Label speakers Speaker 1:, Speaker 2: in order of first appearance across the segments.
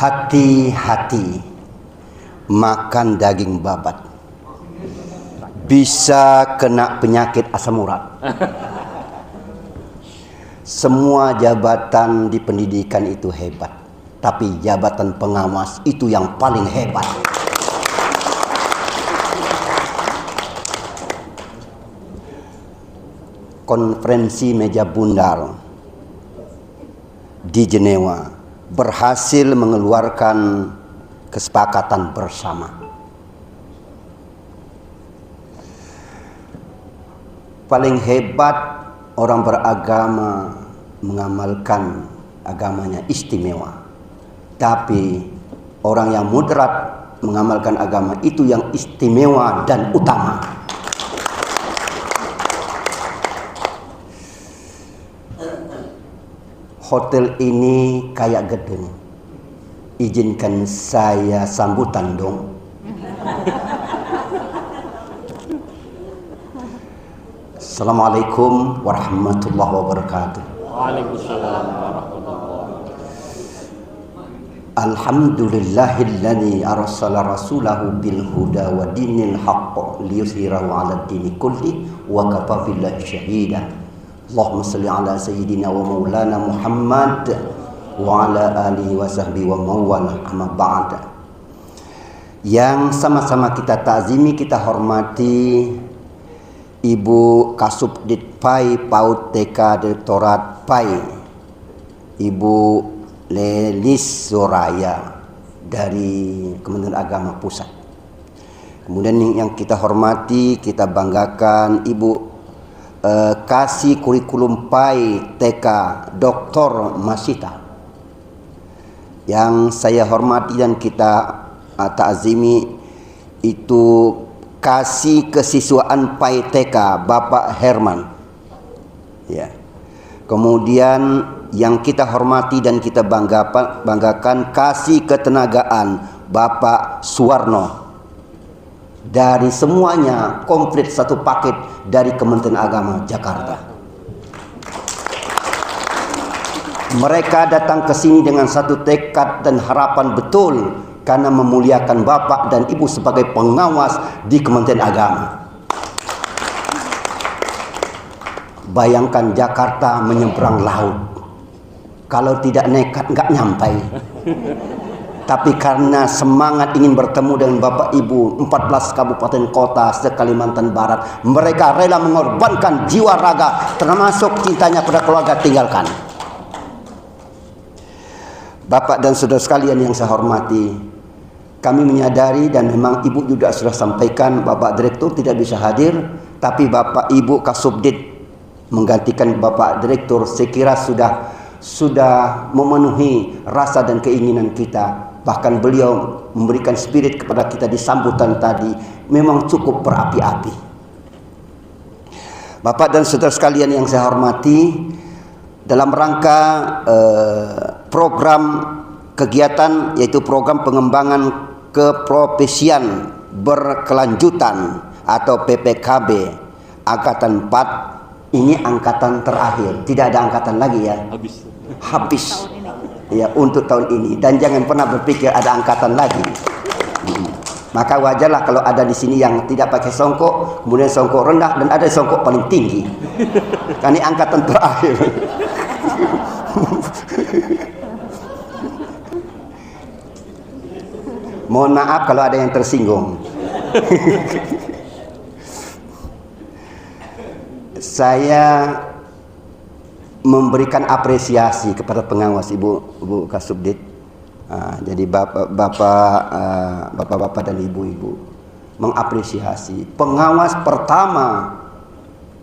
Speaker 1: Hati-hati makan daging babat, bisa kena penyakit asam urat. Semua jabatan di pendidikan itu hebat, tapi jabatan pengawas itu yang paling hebat. Konferensi meja bundar di Jenewa berhasil mengeluarkan kesepakatan bersama. Paling hebat orang beragama mengamalkan agamanya istimewa, tapi orang yang moderat mengamalkan agama itu yang istimewa dan utama. Hotel ini kayak gedung. Izinkan saya sambutan dong. Assalamualaikum warahmatullahi wabarakatuh.
Speaker 2: Waalaikumsalam warahmatullahi wabarakatuh.
Speaker 1: Alhamdulillahilladzi arsala rasulahu bil huda wa dinil haqq liyuzhirahu 'ala dini kulli wa kafa billahi syahida. Allahumma salli ala sayyidina wa maulana Muhammad wa ala alihi wa sahbihi wa mawala amma ba'd. Yang sama-sama kita ta'zimi, kita hormati Ibu Kasubdit PAI PAUD TK Direktorat PAI, Ibu Lelis Zoraya dari Kementerian Agama Pusat. Kemudian yang kita hormati, kita banggakan Ibu Kasih Kurikulum PAI TK Dr. Masita. Yang saya hormati dan kita ta'zimi itu Kasih Kesiswaan PAI TK Bapak Herman. Ya. Kemudian yang kita hormati dan kita banggakan Kasih Ketenagaan Bapak Suwarno. Dari semuanya komplit satu paket dari Kementerian Agama Jakarta. Mereka datang ke sini dengan satu tekad dan harapan betul karena memuliakan Bapak dan Ibu sebagai pengawas di Kementerian Agama. Bayangkan Jakarta menyeberang laut. Kalau tidak nekat nggak nyampai. Tapi karena semangat ingin bertemu dengan Bapak Ibu 14 kabupaten kota se-Kalimantan Barat, mereka rela mengorbankan jiwa raga termasuk cintanya pada keluarga tinggalkan. Bapak dan saudara sekalian yang saya hormati, kami menyadari dan memang Ibu juga sudah sampaikan Bapak Direktur tidak bisa hadir, tapi Bapak Ibu Kasubdit menggantikan Bapak Direktur, saya kira sudah memenuhi rasa dan keinginan kita. Bahkan beliau memberikan spirit kepada kita di sambutan tadi memang cukup berapi-api. Bapak dan saudara sekalian yang saya hormati, dalam rangka program kegiatan yaitu program pengembangan keprofesian berkelanjutan atau PPKB Angkatan 4, ini angkatan terakhir, tidak ada angkatan lagi ya. Habis. Ya, untuk tahun ini, dan jangan pernah berpikir ada angkatan lagi. Maka wajarlah kalau ada di sini yang tidak pakai songkok, kemudian songkok rendah, dan ada songkok paling tinggi. Karena ini angkatan terakhir. Mohon maaf kalau ada yang tersinggung. Saya memberikan apresiasi kepada pengawas Ibu Kasubdit. Jadi bapak-bapak dan ibu-ibu mengapresiasi pengawas pertama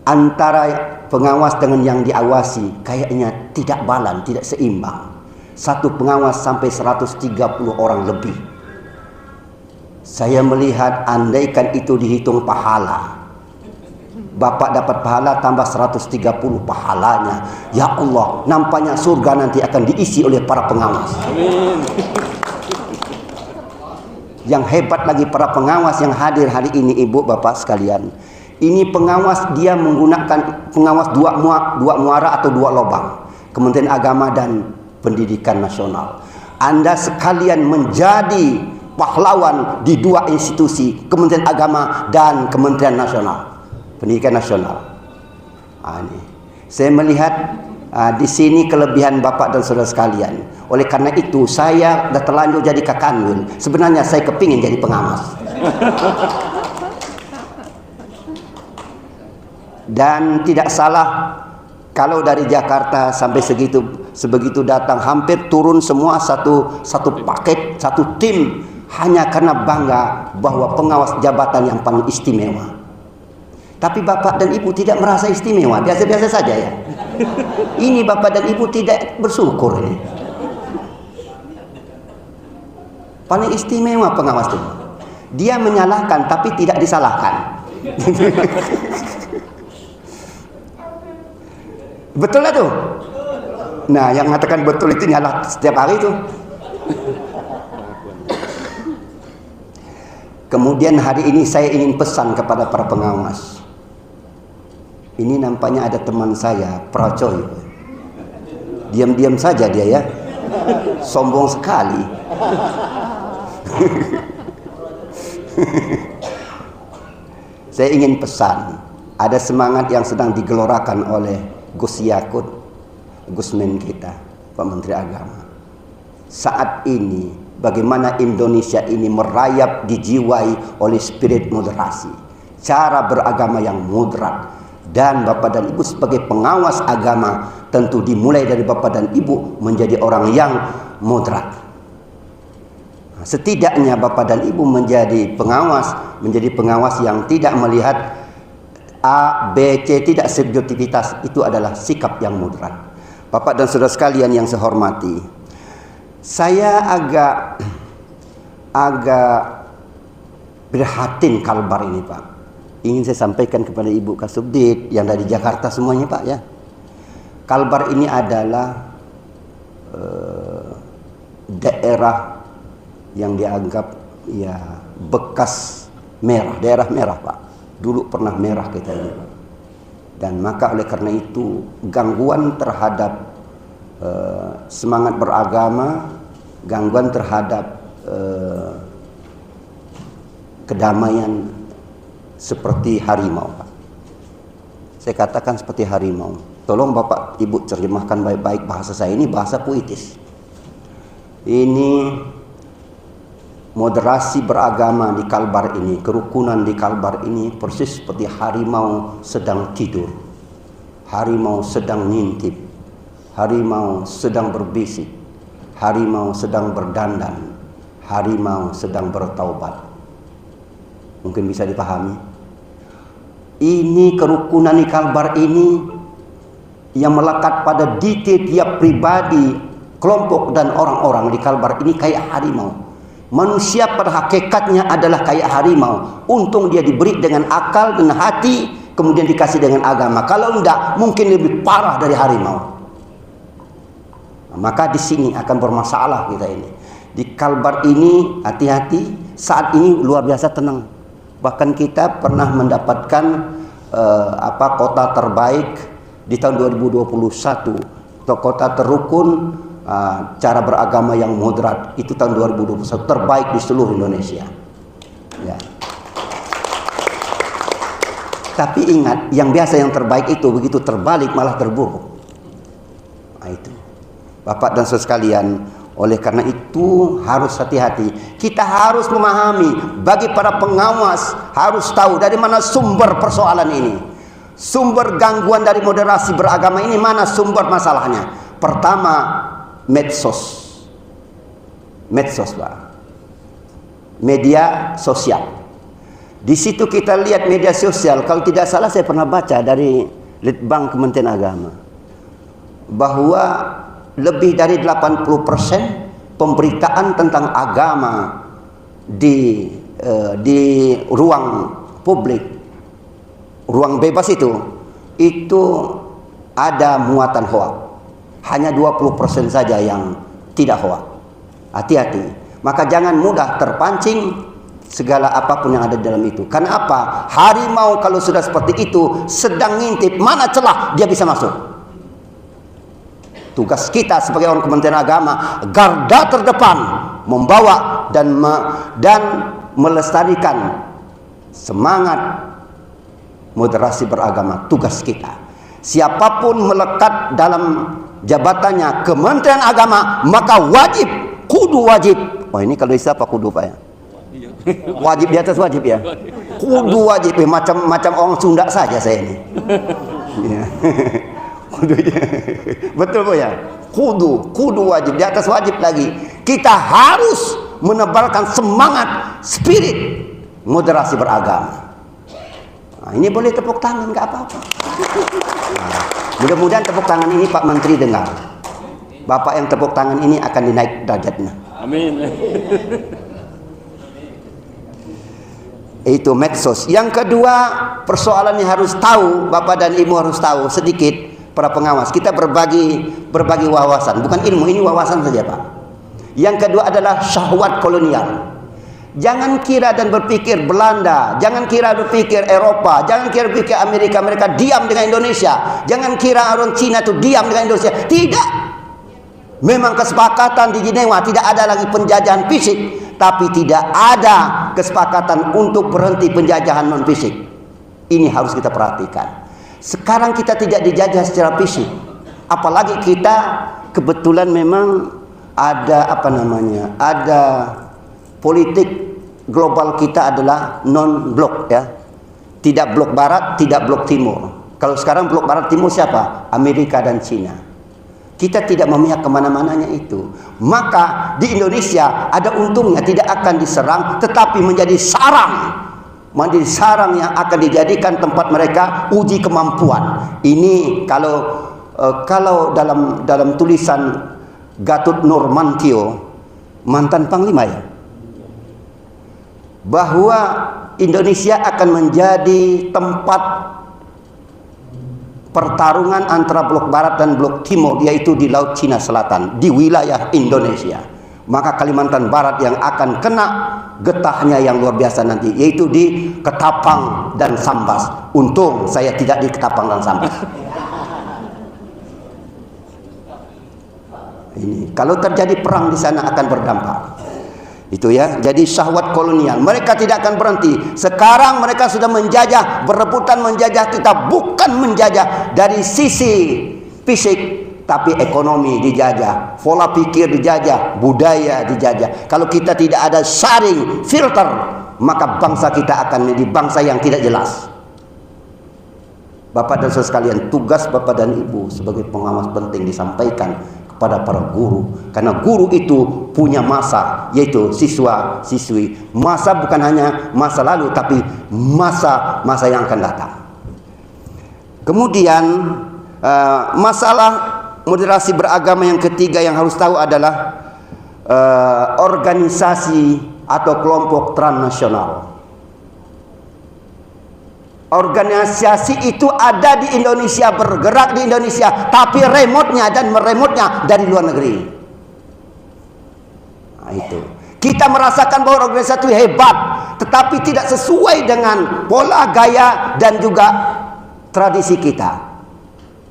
Speaker 1: antara pengawas dengan yang diawasi kayaknya tidak balan, tidak seimbang. Satu pengawas sampai 130 orang lebih. Saya melihat andaikan itu dihitung pahala, Bapak dapat pahala tambah 130 pahalanya. Ya Allah, nampaknya surga nanti akan diisi oleh para pengawas. Amin. Yang hebat lagi para pengawas yang hadir hari ini, Ibu Bapak sekalian. Ini pengawas, dia menggunakan pengawas dua muara atau dua lubang. Kementerian Agama dan Pendidikan Nasional. Anda sekalian menjadi pahlawan di dua institusi, Kementerian Agama dan Kementerian Nasional Pendidikan Nasional. Ini saya melihat di sini kelebihan Bapak dan saudara sekalian. Oleh karena itu saya dah terlanjur jadi kakanwil. Sebenarnya saya kepingin jadi pengawas. Dan tidak salah kalau dari Jakarta sampai sebegitu datang, hampir turun semua satu paket, satu tim, hanya karena bangga bahwa pengawas jabatan yang paling istimewa. Tapi Bapak dan Ibu tidak merasa istimewa, biasa-biasa saja ya. Ini Bapak dan Ibu tidak bersyukur ini. Paling istimewa pengawas itu. Dia menyalahkan tapi tidak disalahkan. Betul lah tuh. Nah, yang mengatakan betul itu nyalah setiap hari itu. Kemudian hari ini saya ingin pesan kepada para pengawas. Ini nampaknya ada teman saya, Pracoy. Diam-diam saja dia ya. Sombong sekali. Saya ingin pesan, ada semangat yang sedang digelorakan oleh Gus Yakut, Gusmen kita, Pak Menteri Agama. Saat ini bagaimana Indonesia ini merayap dijiwai oleh spirit moderasi, cara beragama yang moderat. Dan Bapak dan Ibu sebagai pengawas agama tentu dimulai dari Bapak dan Ibu menjadi orang yang moderat. Setidaknya Bapak dan Ibu menjadi pengawas yang tidak melihat A, B, C, tidak subjektivitas. Itu adalah sikap yang moderat. Bapak dan saudara sekalian yang saya hormati, saya agak prihatin Kalbar ini Pak. Ingin saya sampaikan kepada Ibu Kasubdit yang dari Jakarta semuanya Pak ya. Kalbar ini adalah daerah yang dianggap ya bekas merah, daerah merah Pak. Dulu pernah merah kita ini Pak. Dan maka oleh karena itu gangguan terhadap semangat beragama, gangguan terhadap kedamaian seperti harimau Pak. Saya katakan seperti harimau. Tolong Bapak Ibu terjemahkan baik-baik bahasa saya, ini bahasa puitis. Ini moderasi beragama di Kalbar ini, kerukunan di Kalbar ini persis seperti harimau sedang tidur. Harimau sedang ngintip. Harimau sedang berbisik. Harimau sedang berdandan. Harimau sedang bertaubat. Mungkin bisa dipahami. Ini kerukunan di Kalbar ini yang melekat pada diri tiap pribadi, kelompok dan orang-orang di Kalbar ini kayak harimau. Manusia pada hakikatnya adalah kayak harimau. Untung dia diberi dengan akal dan hati, kemudian dikasih dengan agama. Kalau enggak, mungkin lebih parah dari harimau. Nah, maka di sini akan bermasalah kita ini. Di Kalbar ini hati-hati. Saat ini luar biasa tenang. Bahkan kita pernah mendapatkan kota terbaik di tahun 2021, atau kota terrukun cara beragama yang moderat itu tahun 2021, terbaik di seluruh Indonesia. Ya. Tapi ingat, yang biasa yang terbaik itu begitu terbalik malah terburuk. Nah, itu Bapak dan saudara sekalian. Oleh karena itu harus hati-hati. Kita harus memahami, bagi para pengawas harus tahu dari mana sumber persoalan ini. Sumber gangguan dari moderasi beragama ini mana sumber masalahnya? Pertama, medsos. Medsos Pak. Media sosial. Di situ kita lihat media sosial, kalau tidak salah saya pernah baca dari Litbang Kementerian Agama bahwa lebih dari 80% pemberitaan tentang agama di ruang publik, ruang bebas itu ada muatan hoak. Hanya 20% saja yang tidak hoak. Hati-hati. Maka jangan mudah terpancing segala apapun yang ada di dalam itu. Karena apa? Harimau kalau sudah seperti itu sedang ngintip mana celah dia bisa masuk. Tugas kita sebagai orang Kementerian Agama, garda terdepan membawa dan melestarikan semangat moderasi beragama. Tugas kita. Siapapun melekat dalam jabatannya Kementerian Agama, maka wajib, kudu wajib. Oh, ini kalau istilah apa kudu Pak ya? Wajib di atas wajib ya. Kudu wajib ya, macam orang Sunda saja saya ini. Ya. Kudu ya. Betul Pak ya? Kudu wajib di atas wajib lagi. Kita harus menebarkan semangat, spirit moderasi beragama. Nah, ini boleh tepuk tangan, nggak apa-apa. Nah, mudah-mudahan tepuk tangan ini Pak Menteri dengar. Bapak yang tepuk tangan ini akan dinaik derajatnya.
Speaker 2: Amin.
Speaker 1: Itu medsos. Yang kedua, persoalan yang harus tahu, Bapak dan Ibu harus tahu sedikit, para pengawas. Kita berbagi wawasan, bukan ilmu, ini wawasan saja Pak. Yang kedua adalah syahwat kolonial. Jangan kira dan berpikir Belanda, jangan kira berpikir Eropa, jangan kira berpikir Amerika, mereka diam dengan Indonesia. Jangan kira orang Cina itu diam dengan Indonesia. Tidak. Memang kesepakatan di Jenewa tidak ada lagi penjajahan fisik, tapi tidak ada kesepakatan untuk berhenti penjajahan non fisik. Ini harus kita perhatikan. Sekarang kita tidak dijajah secara fisik, apalagi kita kebetulan memang ada ada politik global kita adalah non blok ya, tidak blok barat, tidak blok timur. Kalau sekarang blok barat timur siapa? Amerika dan Cina. Kita tidak memihak kemana-mananya itu. Maka di Indonesia ada untungnya, tidak akan diserang, tetapi menjadi sarang yang akan dijadikan tempat mereka uji kemampuan. Ini kalau dalam tulisan Gatot Nurmantio, mantan Panglima ya, bahwa Indonesia akan menjadi tempat pertarungan antara blok barat dan blok timur, yaitu di Laut Cina Selatan, di wilayah Indonesia. Maka Kalimantan Barat yang akan kena getahnya yang luar biasa nanti, yaitu di Ketapang dan Sambas. Untung saya tidak di Ketapang dan Sambas. Ini kalau terjadi perang di sana akan berdampak. Itu ya, jadi syahwat kolonial. Mereka tidak akan berhenti. Sekarang mereka sudah menjajah, berebutan menjajah kita, bukan menjajah dari sisi fisik, tapi ekonomi dijajah, pola pikir dijajah, budaya dijajah. Kalau kita tidak ada saring, filter, maka bangsa kita akan menjadi bangsa yang tidak jelas. Bapak dan saudara sekalian, tugas Bapak dan Ibu sebagai pengawas penting disampaikan kepada para guru, karena guru itu punya masa, yaitu siswa-siswi. Masa bukan hanya masa lalu, tapi masa yang akan datang. Kemudian masalah moderasi beragama yang ketiga yang harus tahu adalah organisasi atau kelompok transnasional. Organisasi itu ada di Indonesia, bergerak di Indonesia, tapi remote-nya dan meremotnya dari luar negeri. Nah, itu. Kita merasakan bahwa organisasi itu hebat, tetapi tidak sesuai dengan pola gaya dan juga tradisi kita.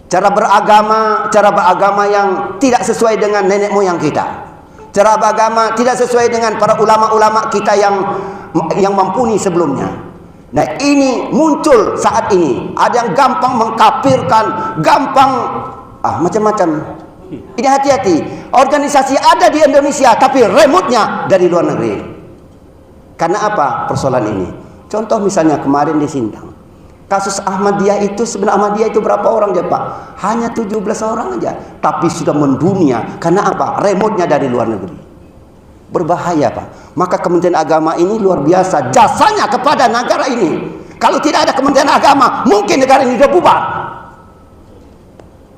Speaker 1: Cara beragama yang tidak sesuai dengan nenek moyang kita. Cara beragama tidak sesuai dengan para ulama-ulama kita yang mumpuni sebelumnya. Nah, ini muncul saat ini. Ada yang gampang mengkafirkan, gampang macam-macam. Ini hati-hati. Organisasi ada di Indonesia, tapi remote-nya dari luar negeri. Karena apa persoalan ini? Contoh misalnya kemarin di Sintang, kasus Ahmadiyah itu, sebenarnya Ahmadiyah itu berapa orang ya Pak? Hanya 17 orang aja, tapi sudah mendunia. Karena apa? Remote-nya dari luar negeri. Berbahaya Pak. Maka Kementerian Agama ini luar biasa jasanya kepada negara ini. Kalau tidak ada Kementerian Agama, mungkin negara ini sudah bubar.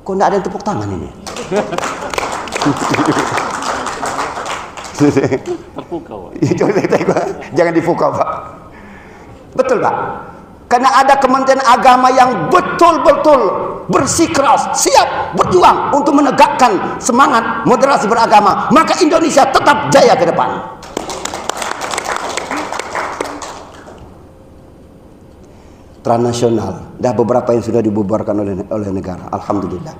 Speaker 1: Kok tidak ada yang tepuk tangan ini?
Speaker 2: Terpukau.
Speaker 1: Jangan dipukau Pak. Betul Pak. Karena ada Kementerian Agama yang betul-betul bersikeras, siap berjuang untuk menegakkan semangat moderasi beragama, maka Indonesia tetap jaya ke depan. Transnasional, dah beberapa yang sudah dibubarkan oleh negara, alhamdulillah.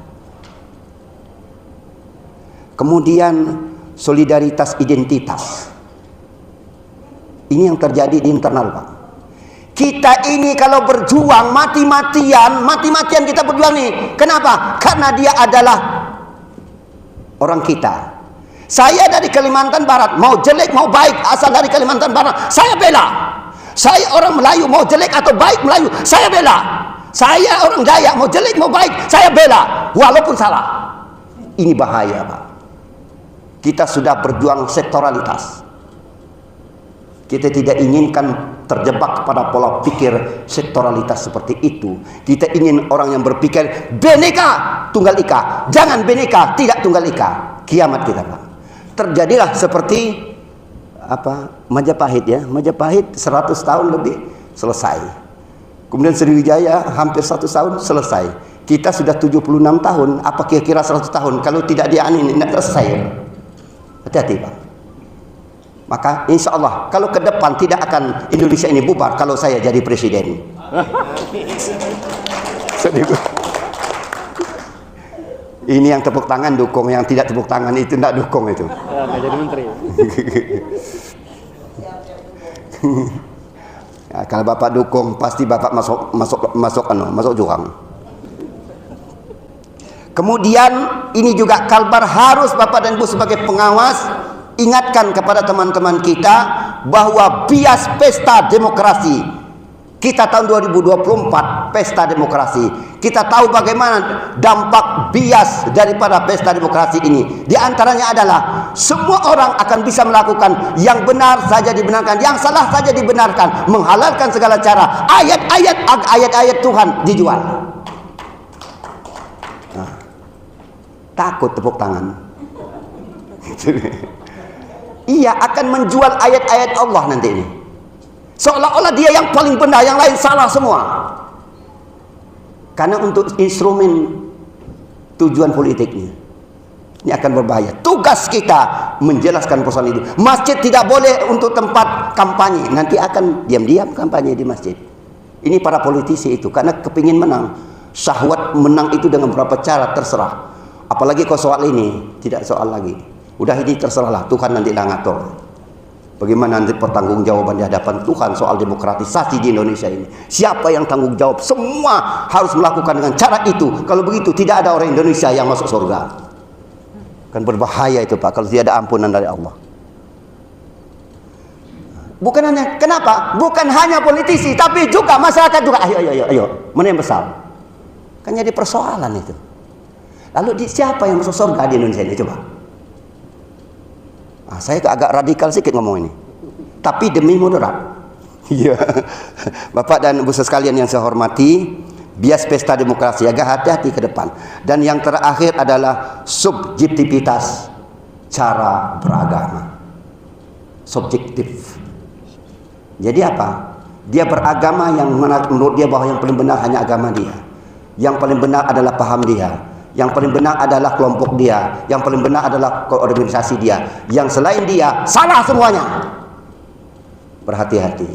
Speaker 1: Kemudian solidaritas identitas. Ini yang terjadi di internal, Pak. Kita ini kalau berjuang mati-matian kita berjuang nih. Kenapa? Karena dia adalah orang kita. Saya dari Kalimantan Barat, mau jelek mau baik, asal dari Kalimantan Barat, saya bela. Saya orang Melayu, mau jelek atau baik Melayu, saya bela. Saya orang Dayak, mau jelek mau baik, saya bela, walaupun salah. Ini bahaya, Pak. Kita sudah berjuang sektoralitas. Kita tidak inginkan terjebak pada pola pikir sektoralitas seperti itu. Kita ingin orang yang berpikir Bhinneka Tunggal Ika. Jangan Bhinneka tidak Tunggal Ika. Kiamat kita, Pak. Terjadilah seperti Majapahit, ya. Majapahit 100 tahun lebih selesai. Kemudian Sriwijaya hampir 100 tahun selesai. Kita sudah 76 tahun. Apa kira-kira 100 tahun? Kalau tidak dianin, tidak selesai. Hati-hati, Pak. Maka insya Allah kalau ke depan tidak akan Indonesia ini bubar kalau saya jadi presiden. Ini yang tepuk tangan dukung, yang tidak tepuk tangan itu tidak dukung itu.
Speaker 2: Ya, nggak jadi menteri.
Speaker 1: Ya, kalau Bapak dukung pasti Bapak masuk jurang. Kemudian ini juga Kalbar harus Bapak dan Ibu sebagai pengawas ingatkan kepada teman-teman kita bahwa bias pesta demokrasi kita tahun 2024 pesta demokrasi. Kita tahu bagaimana dampak bias daripada pesta demokrasi ini. Di antaranya adalah semua orang akan bisa melakukan yang benar saja dibenarkan, yang salah saja dibenarkan, menghalalkan segala cara. Ayat-ayat Tuhan dijual. Nah, takut tepuk tangan. Ia akan menjual ayat-ayat Allah nanti ini. Seolah-olah dia yang paling benar, yang lain salah semua. Karena untuk instrumen tujuan politiknya. Ini akan berbahaya. Tugas kita menjelaskan persoalan itu. Masjid tidak boleh untuk tempat kampanye. Nanti akan diam-diam kampanye di masjid. Ini para politisi itu. Karena kepingin menang. Syahwat menang itu dengan beberapa cara terserah. Apalagi kalau soal ini. Tidak soal lagi. Udah ini terserahlah. Tuhan nanti ngatur. Bagaimana nanti pertanggungjawaban di hadapan Tuhan soal demokratisasi di Indonesia ini. Siapa yang tanggung jawab? Semua harus melakukan dengan cara itu. Kalau begitu tidak ada orang Indonesia yang masuk surga. Kan berbahaya itu, Pak, kalau tidak ada ampunan dari Allah. Bukan hanya, kenapa? Bukan hanya politisi, tapi juga masyarakat juga. Ayo. Mana yang besar? Kan jadi persoalan itu. Lalu siapa yang masuk surga di Indonesia ini? Coba. Saya agak radikal sedikit ngomong ini, tapi demi moderat. Iya, Bapak dan Ibu sekalian yang saya hormati, bias pesta demokrasi agak hati-hati ke depan. Dan yang terakhir adalah subjektivitas cara beragama. Subjektif. Jadi apa? Dia beragama yang menurut dia bahwa yang paling benar hanya agama dia. Yang paling benar adalah paham dia. Yang paling benar adalah kelompok dia. Yang paling benar adalah organisasi dia. Yang selain dia salah semuanya. Berhati-hati.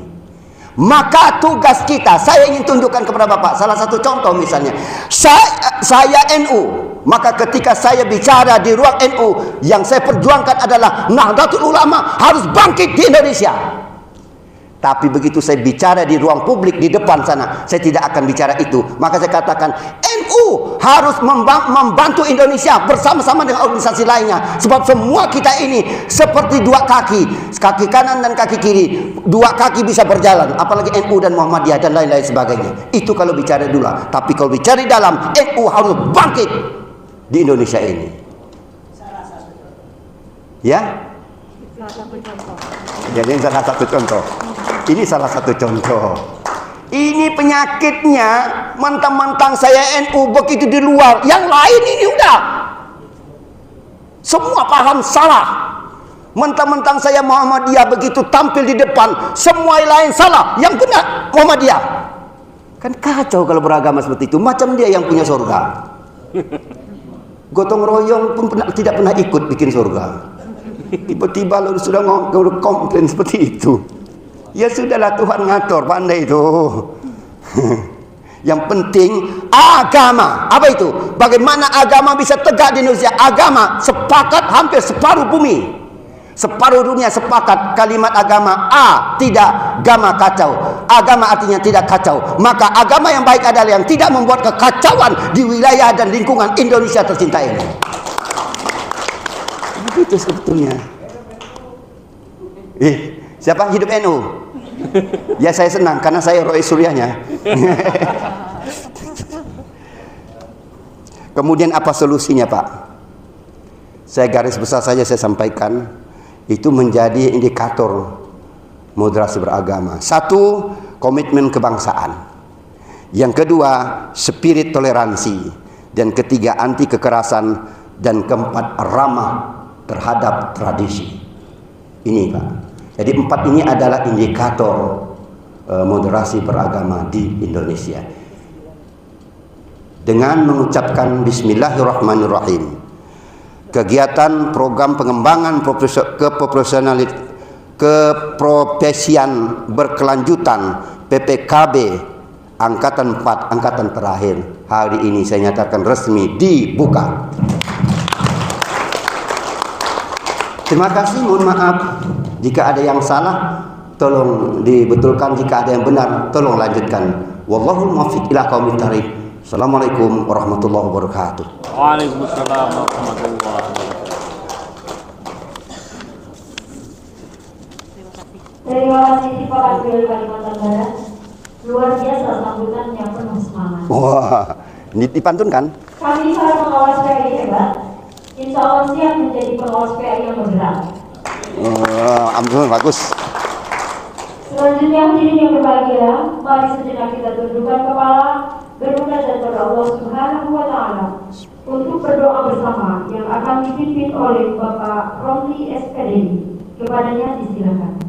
Speaker 1: Maka tugas kita, saya ingin tunjukkan kepada Bapak salah satu contoh misalnya. Saya NU. Maka ketika saya bicara di ruang NU, yang saya perjuangkan adalah Nahdlatul Ulama harus bangkit di Indonesia. Tapi begitu saya bicara di ruang publik di depan sana, saya tidak akan bicara itu. Maka saya katakan NU harus membantu Indonesia bersama-sama dengan organisasi lainnya. Sebab semua kita ini seperti dua kaki, kaki kanan dan kaki kiri. Dua kaki bisa berjalan, apalagi NU dan Muhammadiyah dan lain-lain sebagainya. Itu kalau bicara dulu. Tapi kalau bicara di dalam, NU harus bangkit di Indonesia ini. Ya? Jadi salah satu contoh. Ini salah satu contoh. Ini penyakitnya, mentang-mentang saya NU begitu di luar, yang lain ini udah semua paham salah. Mentang-mentang saya Muhammadiyah begitu tampil di depan, semua yang lain salah, yang benar Muhammadiyah. Kan kacau kalau beragama seperti itu. Macam dia yang punya surga. Gotong royong pun tidak pernah ikut bikin surga. Tiba-tiba lalu sudah komplain seperti itu. Ya sudahlah, Tuhan ngatur, pandai itu. Yang penting agama. Apa itu? Bagaimana agama bisa tegak di Indonesia? Agama sepakat hampir separuh bumi, separuh dunia sepakat kalimat agama. Tidak agama kacau. Agama artinya tidak kacau. Maka agama yang baik adalah yang tidak membuat kekacauan di wilayah dan lingkungan Indonesia tercinta ini. Begitu sebetulnya. Siapa hidup NU? Ya saya senang karena saya Roy Suryanya. Kemudian apa solusinya Pak? Saya garis besar saja saya sampaikan. Itu menjadi indikator moderasi beragama. Satu, komitmen kebangsaan. Yang kedua, spirit toleransi. Dan ketiga, anti kekerasan. Dan keempat, ramah terhadap tradisi. Ini Pak. Jadi 4 ini adalah indikator moderasi beragama di Indonesia. Dengan mengucapkan Bismillahirrahmanirrahim, kegiatan program pengembangan keprofesian berkelanjutan PPKB Angkatan 4, angkatan terakhir, hari ini saya nyatakan resmi dibuka. Terima kasih, mohon maaf jika ada yang salah, tolong dibetulkan. Jika ada yang benar, tolong lanjutkan. Wallahul muwaffiq ila aqwamit thariq. Assalamualaikum warahmatullahi wabarakatuh.
Speaker 2: Waalaikumsalam warahmatullahi wabarakatuh.
Speaker 3: Terima kasih Pak Wakil Kalimantan Barat. Luar biasa sambutannya penuh semangat.
Speaker 1: Wah, ini dipantunkan.
Speaker 3: Kami para pengawas PAI hebat. Insya Allah siap menjadi pengawas PAI yang bergerak.
Speaker 1: Ampun, bagus.
Speaker 3: Selanjutnya hadirin yang berbahagia, mari sejenak kita tundukkan kepala, bermunajat kepada Allah Subhanahu wa Ta'ala untuk berdoa bersama yang akan dipimpin oleh Bapak Romli SPDI. Kepadanya disilakan.